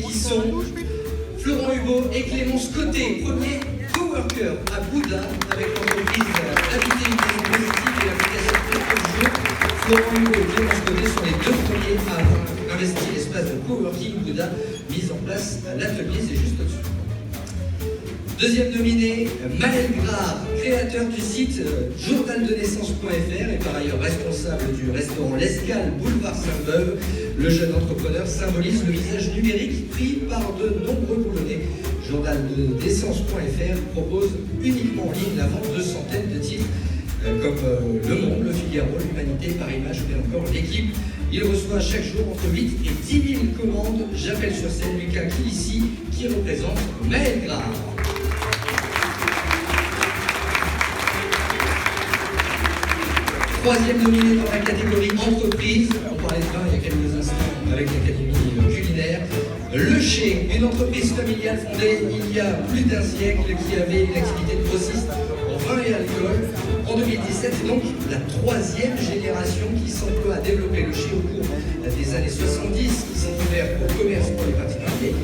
qui sont Florent Hugo et Clémence Côté, premier coworker à Bouddha avec l'entreprise Habiter une maison positive et l'application Jeu. Florent Hugo et Clémence Côté sont les deux premiers à avoir investi l'espace de coworking Bouddha mis en place à l'atelier, c'est juste au-dessus. Deuxième nominé, Maël Grard, créateur du site journaldenaissance.fr et par ailleurs responsable du restaurant L'Escale, boulevard Sainte-Beuve. Le jeune entrepreneur symbolise le visage numérique pris par de nombreux Boulonnais. Journaldenaissance.fr propose uniquement en ligne la vente de centaines de titres comme Le Monde, Le Figaro, L'Humanité, Paris Match ou bien encore L'Équipe. Il reçoit chaque jour entre 8 et 10 000 commandes. J'appelle sur scène Lucas Kilissi qui représente Maël Grard. Troisième nominé dans la catégorie entreprise, on parlait de vin il y a quelques instants avec l'Académie culinaire. Le Chez, une entreprise familiale fondée il y a plus d'un siècle qui avait une activité de grossiste en vin et alcool. En 2017, c'est donc la troisième génération qui s'emploie à développer le Chez au cours des années 70, qui s'est ouvert au commerce pour les particuliers.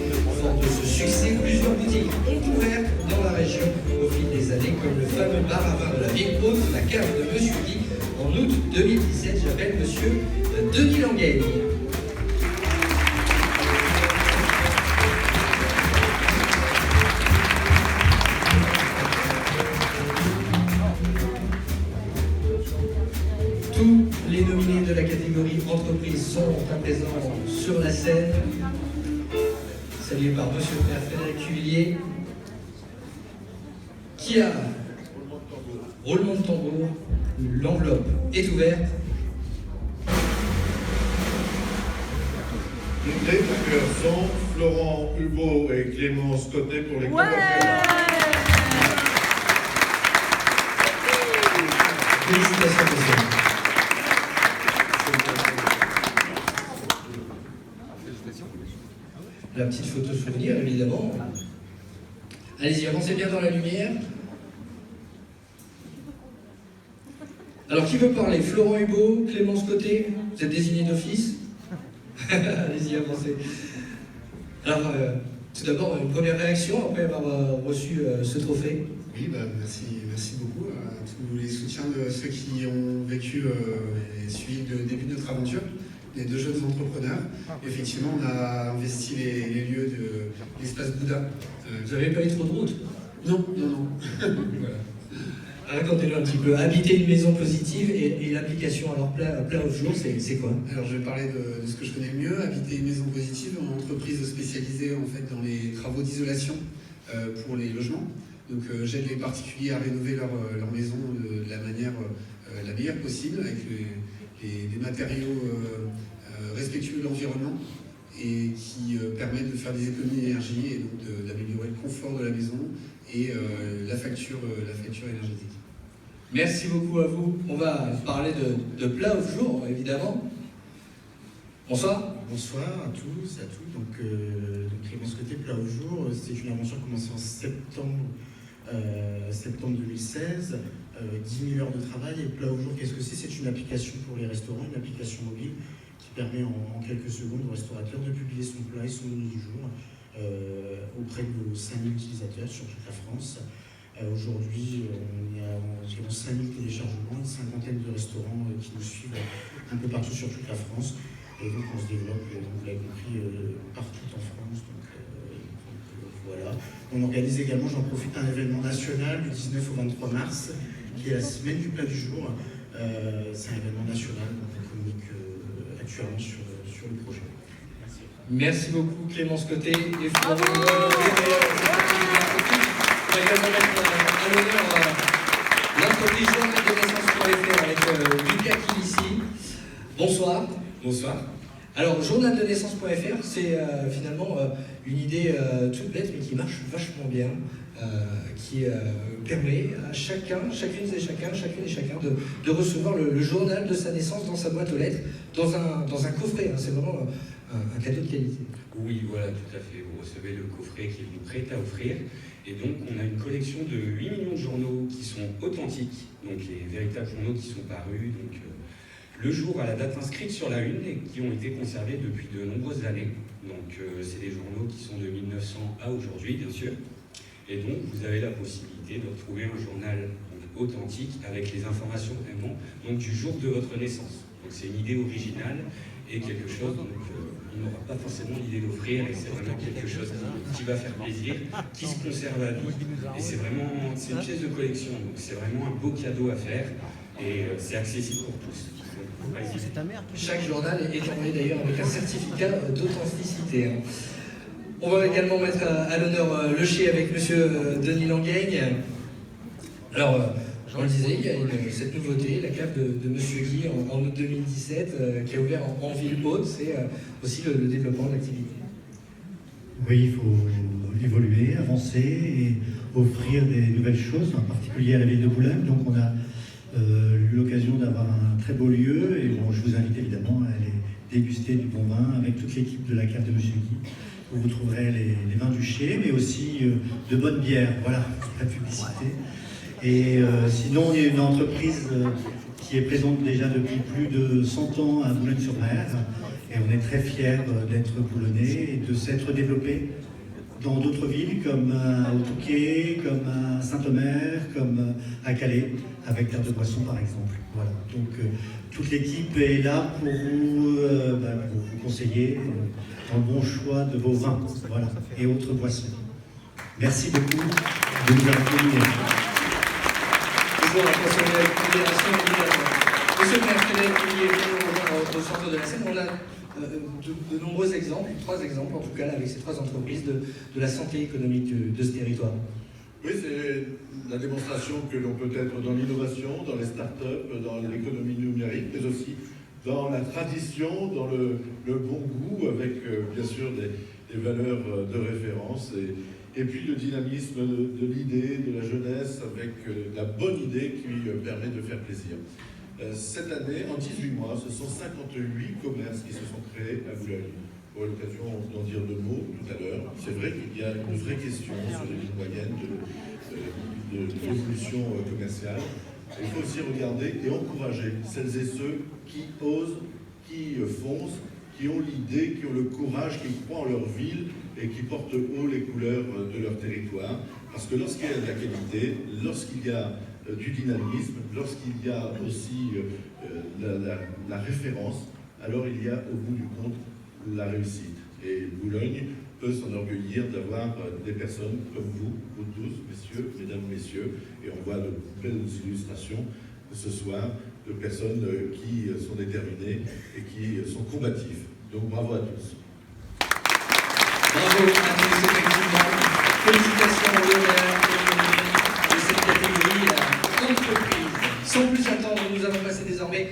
Fort de ce succès, plusieurs boutiques ont ouvert dans la région au fil des années, comme le fameux bar à vin de la ville haute, la cave de Monsieur Guy. En août 2017, j'appelle Monsieur Denis Langueigne. Tous les nominés de la catégorie entreprise sont à présent sur la scène, salués par Monsieur le maire Frédéric Cuvillier, qui a roulement de tambour. L'enveloppe est ouverte. Une accueillir sont Florent Hugo et Clémence Côté pour les Félicitations, monsieur. La petite photo souvenir, évidemment. Allez-y, avancez bien dans la lumière. Alors, qui veut parler? Florent Hugo, Clémence Côté, vous êtes désigné d'office. Allez-y, avancez. Alors, tout d'abord, une première réaction après avoir reçu ce trophée. Oui, merci beaucoup à tous les soutiens de ceux qui ont vécu et suivi le début de notre aventure, les deux jeunes entrepreneurs. Effectivement, on a investi les lieux de l'espace Bouddha. Vous n'avez pas eu trop de route? Non. Voilà. Racontez-nous un petit peu. Habiter une maison positive et l'application. Alors, plat au jour, c'est quoi? Alors, je vais parler de ce que je connais le mieux. Habiter une maison positive, une entreprise spécialisée en fait dans les travaux d'isolation pour les logements. Donc, j'aide les particuliers à rénover leur maison de la manière la meilleure possible, avec des matériaux respectueux de l'environnement et qui permettent de faire des économies d'énergie et donc d'améliorer le confort de la maison et la facture énergétique. Merci beaucoup à vous. On va parler de plat au jour, évidemment. Bonsoir. Bonsoir à tous, à toutes. Donc Clémence Côté, plat au jour, c'est une aventure commencée en septembre 2016. 10 000 heures de travail. Et plat au jour, qu'est-ce que c'est? C'est une application pour les restaurants, une application mobile qui permet en quelques secondes au restaurateur de publier son plat et son menu du jour auprès de 5 000 utilisateurs sur toute la France. Aujourd'hui, on est à environ 5 000 téléchargements, une cinquantaine de restaurants qui nous suivent un peu partout sur toute la France. Et donc on se développe, vous l'avez compris, partout en France. Donc, voilà. On organise également, j'en profite, un événement national du 19 au 23 mars, qui est la semaine du plat du jour. C'est un événement national, donc on communique actuellement sur le projet. Merci. Merci beaucoup Clémence Côté et Florent Hugo. On va également mettre à l'honneur l'entreprise journaldenaissance.fr avec Lucas Kilissi. Bonsoir. Bonsoir. Alors, journaldenaissance.fr, c'est finalement une idée toute bête, mais qui marche vachement bien, qui permet à chacune et chacun de recevoir le journal de sa naissance dans sa boîte aux lettres, dans un coffret. Hein. C'est vraiment un cadeau de qualité. Oui, voilà, tout à fait. Vous recevez le coffret qui vous prêt à offrir. Et donc, on a une collection de 8 millions de journaux qui sont authentiques, donc les véritables journaux qui sont parus, donc le jour à la date inscrite sur la une et qui ont été conservés depuis de nombreuses années. Donc c'est des journaux qui sont de 1900 à aujourd'hui, bien sûr. Et donc vous avez la possibilité de retrouver un journal authentique avec les informations vraiment donc, du jour de votre naissance. Donc c'est une idée originale et quelque chose on n'aura pas forcément l'idée d'offrir, et c'est vraiment quelque chose qui va faire plaisir, qui se conserve à vie. Et c'est une pièce de collection, donc c'est vraiment un beau cadeau à faire et c'est accessible pour tous. Chaque journal est envoyé d'ailleurs avec un certificat d'authenticité. On va également mettre à l'honneur le Chez avec monsieur Denis Langaigne. Alors, on le disait, il y a cette nouveauté, la cave de monsieur Guy en août 2017 qui a ouvert en ville haute. C'est aussi le développement de l'activité. Oui, il faut évoluer, avancer et offrir des nouvelles choses, en particulier à la ville de Boulogne. Donc on a eu l'occasion d'avoir un très beau lieu et bon, je vous invite évidemment à aller déguster du bon vin avec toute l'équipe de la cave de monsieur Guy, où vous trouverez les vins du Chez, mais aussi de bonnes bières. Voilà, la publicité. Et sinon, il y a une entreprise qui est présente déjà depuis plus de 100 ans à Boulogne-sur-Mer. Et on est très fiers d'être boulonnais et de s'être développé dans d'autres villes comme au Touquet, comme à Saint-Omer, comme à Calais, avec Terre de Boisson par exemple. Voilà. Donc toute l'équipe est là pour vous conseiller dans le bon choix de vos vins, voilà, et autres boissons. Merci beaucoup de nous accueillir. Toujours la Consommation Fédération évidemment. Monsieur le maire Frédéric Pouillet est au centre de la scène. On a de nombreux exemples, 3 exemples en tout cas, avec ces 3 entreprises de la santé économique de ce territoire. Oui, c'est la démonstration que l'on peut être dans l'innovation, dans les startups, dans l'économie numérique, mais aussi dans la tradition, dans le bon goût, avec bien sûr des valeurs de référence, et puis le dynamisme de l'idée, de la jeunesse, avec la bonne idée qui permet de faire plaisir. Cette année, en 18 mois, ce sont 58 commerces qui se sont créés à Boulogne. On aura l'occasion d'en dire 2 mots tout à l'heure. C'est vrai qu'il y a une vraie question sur les villes moyennes de l'évolution commerciale. Il faut aussi regarder et encourager celles et ceux qui osent, qui foncent, qui ont l'idée, qui ont le courage, qui croient en leur ville et qui portent haut les couleurs de leur territoire. Parce que lorsqu'il y a de la qualité, lorsqu'il y a du dynamisme, lorsqu'il y a aussi la référence, alors il y a au bout du compte la réussite. Et Boulogne peut s'enorgueillir d'avoir des personnes comme vous tous, messieurs, mesdames, messieurs, et on voit de belles illustrations ce soir de personnes qui sont déterminées et qui sont combatives. Donc bravo à tous. Bravo à tous, effectivement. Félicitations au l'honneur de cette catégorie entreprise. Sans plus attendre, nous allons passer désormais